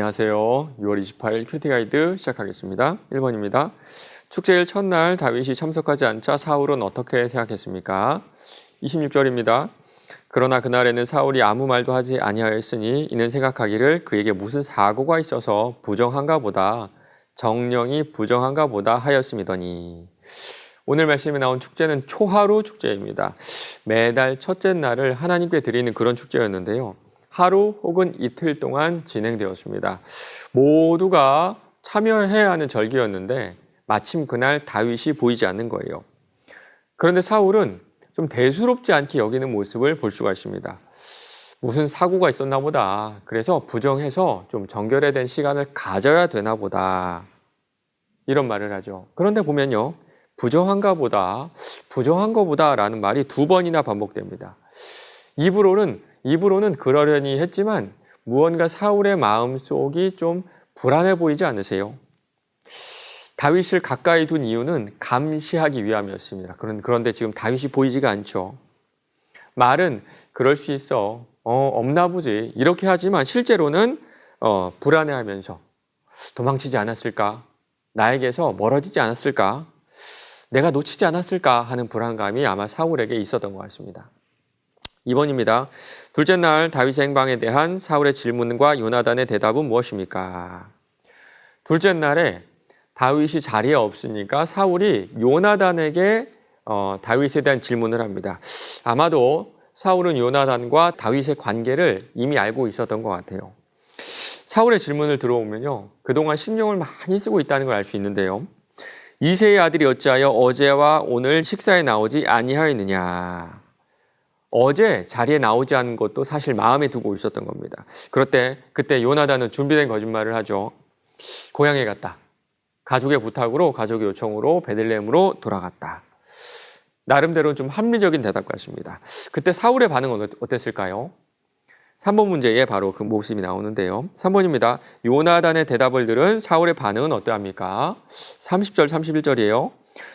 안녕하세요. 6월 28일 큐티 가이드 시작하겠습니다. 1번입니다. 축제일 첫날 다윗이 참석하지 않자 사울은 어떻게 생각했습니까? 26절입니다. 그러나 그날에는 사울이 아무 말도 하지 아니하였으니 이는 생각하기를 그에게 무슨 사고가 있어서 부정한가 보다 정령이 부정한가 보다 하였음이더니. 오늘 말씀에 나온 축제는 초하루 축제입니다. 매달 첫째 날을 하나님께 드리는 그런 축제였는데요. 하루 혹은 이틀 동안 진행되었습니다. 모두가 참여해야 하는 절기였는데 마침 그날 다윗이 보이지 않는 거예요. 그런데 사울은 좀 대수롭지 않게 여기는 모습을 볼 수가 있습니다. 무슨 사고가 있었나 보다. 그래서 부정해서 좀 정결에 대한 시간을 가져야 되나 보다. 이런 말을 하죠. 그런데 보면요. 부정한가 보다, 부정한 거보다 라는 말이 2번이나 반복됩니다. 입으로는 그러려니 했지만 무언가 사울의 마음속이 좀 불안해 보이지 않으세요? 다윗을 가까이 둔 이유는 감시하기 위함이었습니다. 그런데 지금 다윗이 보이지가 않죠. 말은 그럴 수 있어, 없나 보지 이렇게 하지만 실제로는 불안해하면서 도망치지 않았을까? 나에게서 멀어지지 않았을까? 내가 놓치지 않았을까 하는 불안감이 아마 사울에게 있었던 것 같습니다. 2번입니다. 둘째 날 다윗의 행방에 대한 사울의 질문과 요나단의 대답은 무엇입니까? 둘째 날에 다윗이 자리에 없으니까 사울이 요나단에게 다윗에 대한 질문을 합니다. 아마도 사울은 요나단과 다윗의 관계를 이미 알고 있었던 것 같아요. 사울의 질문을 들어보면요. 그동안 신경을 많이 쓰고 있다는 걸 알 수 있는데요. 이새의 아들이 어찌하여 어제와 오늘 식사에 나오지 아니하였느냐. 어제 자리에 나오지 않은 것도 사실 마음에 두고 있었던 겁니다. 그때 요나단은 준비된 거짓말을 하죠. 고향에 갔다. 가족의 부탁으로, 가족의 요청으로 베들레헴으로 돌아갔다. 나름대로 좀 합리적인 대답 같습니다. 그때 사울의 반응은 어땠을까요? 3번 문제에 바로 그 모습이 나오는데요. 3번입니다. 요나단의 대답을 들은 사울의 반응은 어떠합니까? 30절, 31절이에요.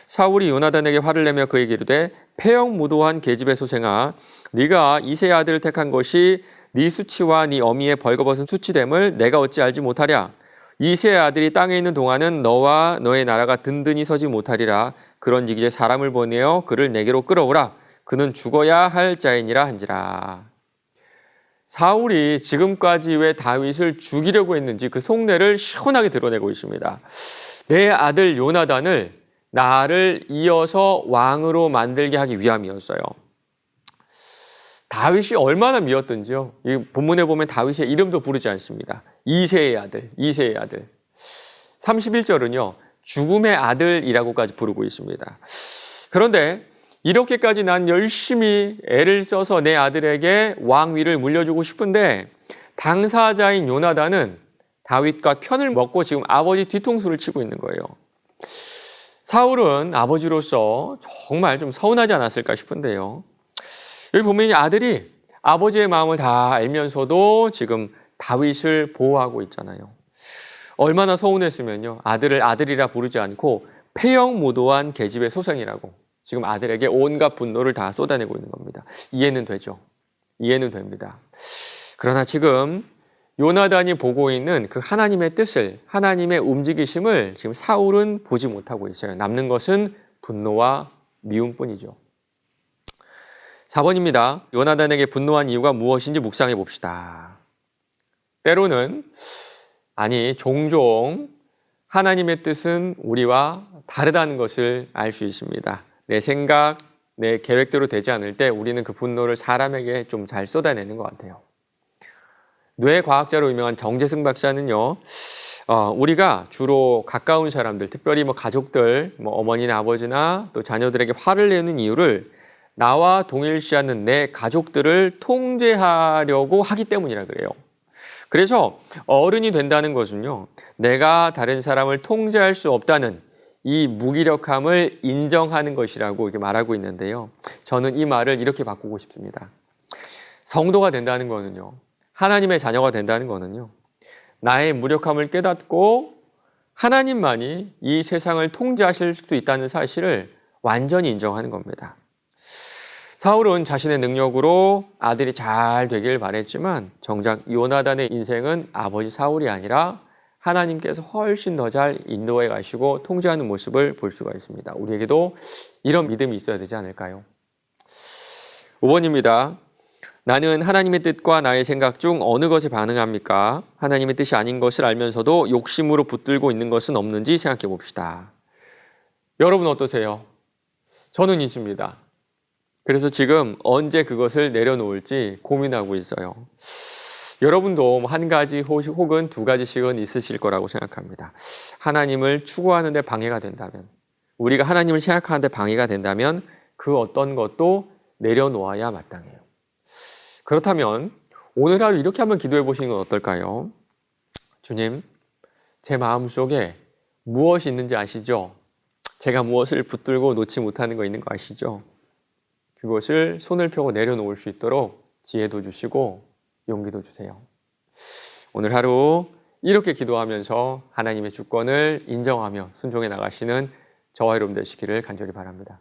사울이 요나단에게 화를 내며 그에게 이르되 폐역무도한 계집의 소생아, 네가 이새의 아들을 택한 것이 네 수치와 네 어미의 벌거벗은 수치됨을 내가 어찌 알지 못하랴. 이새의 아들이 땅에 있는 동안은 너와 너의 나라가 든든히 서지 못하리라. 그런즉 이제 사람을 보내어 그를 내게로 끌어오라. 그는 죽어야 할 자이니라 한지라. 사울이 지금까지 왜 다윗을 죽이려고 했는지 그 속내를 시원하게 드러내고 있습니다. 내 아들 요나단을 나를 이어서 왕으로 만들게 하기 위함이었어요. 다윗이 얼마나 미웠던지요. 이 본문에 보면 다윗의 이름도 부르지 않습니다. 이새의 아들. 31절은요. 죽음의 아들이라고까지 부르고 있습니다. 그런데 이렇게까지 난 열심히 애를 써서 내 아들에게 왕위를 물려주고 싶은데 당사자인 요나단은 다윗과 편을 먹고 지금 아버지 뒤통수를 치고 있는 거예요. 사울은 아버지로서 정말 좀 서운하지 않았을까 싶은데요. 여기 보면 아들이 아버지의 마음을 다 알면서도 지금 다윗을 보호하고 있잖아요. 얼마나 서운했으면요. 아들을 아들이라 부르지 않고 폐역무도한 계집의 소생이라고 지금 아들에게 온갖 분노를 다 쏟아내고 있는 겁니다. 이해는 되죠. 이해는 됩니다. 그러나 지금 요나단이 보고 있는 그 하나님의 뜻을, 하나님의 움직이심을 지금 사울은 보지 못하고 있어요. 남는 것은 분노와 미움뿐이죠. 4번입니다. 요나단에게 분노한 이유가 무엇인지 묵상해 봅시다. 때로는, 종종 하나님의 뜻은 우리와 다르다는 것을 알 수 있습니다. 내 생각, 내 계획대로 되지 않을 때 우리는 그 분노를 사람에게 좀 잘 쏟아내는 것 같아요. 뇌과학자로 유명한 정재승 박사는요, 우리가 주로 가까운 사람들, 특별히 가족들, 어머니나 아버지나 또 자녀들에게 화를 내는 이유를 나와 동일시하는 내 가족들을 통제하려고 하기 때문이라 그래요. 그래서 어른이 된다는 것은요, 내가 다른 사람을 통제할 수 없다는 이 무기력함을 인정하는 것이라고 이렇게 말하고 있는데요. 저는 이 말을 이렇게 바꾸고 싶습니다. 성도가 된다는 거는요, 하나님의 자녀가 된다는 거는요, 나의 무력함을 깨닫고 하나님만이 이 세상을 통제하실 수 있다는 사실을 완전히 인정하는 겁니다. 사울은 자신의 능력으로 아들이 잘 되길 바랬지만 정작 요나단의 인생은 아버지 사울이 아니라 하나님께서 훨씬 더 잘 인도해 가시고 통제하는 모습을 볼 수가 있습니다. 우리에게도 이런 믿음이 있어야 되지 않을까요? 5번입니다. 나는 하나님의 뜻과 나의 생각 중 어느 것에 반응합니까? 하나님의 뜻이 아닌 것을 알면서도 욕심으로 붙들고 있는 것은 없는지 생각해 봅시다. 여러분 어떠세요? 저는 있습니다. 그래서 지금 언제 그것을 내려놓을지 고민하고 있어요. 여러분도 한 가지 혹은 두 가지씩은 있으실 거라고 생각합니다. 하나님을 추구하는 데 방해가 된다면, 우리가 하나님을 생각하는 데 방해가 된다면 그 어떤 것도 내려놓아야 마땅해요. 그렇다면 오늘 하루 이렇게 한번 기도해 보시는 건 어떨까요? 주님, 제 마음속에 무엇이 있는지 아시죠? 제가 무엇을 붙들고 놓지 못하는 거 있는 거 아시죠? 그것을 손을 펴고 내려놓을 수 있도록 지혜도 주시고 용기도 주세요. 오늘 하루 이렇게 기도하면서 하나님의 주권을 인정하며 순종해 나가시는 저와 여러분 되시기를 간절히 바랍니다.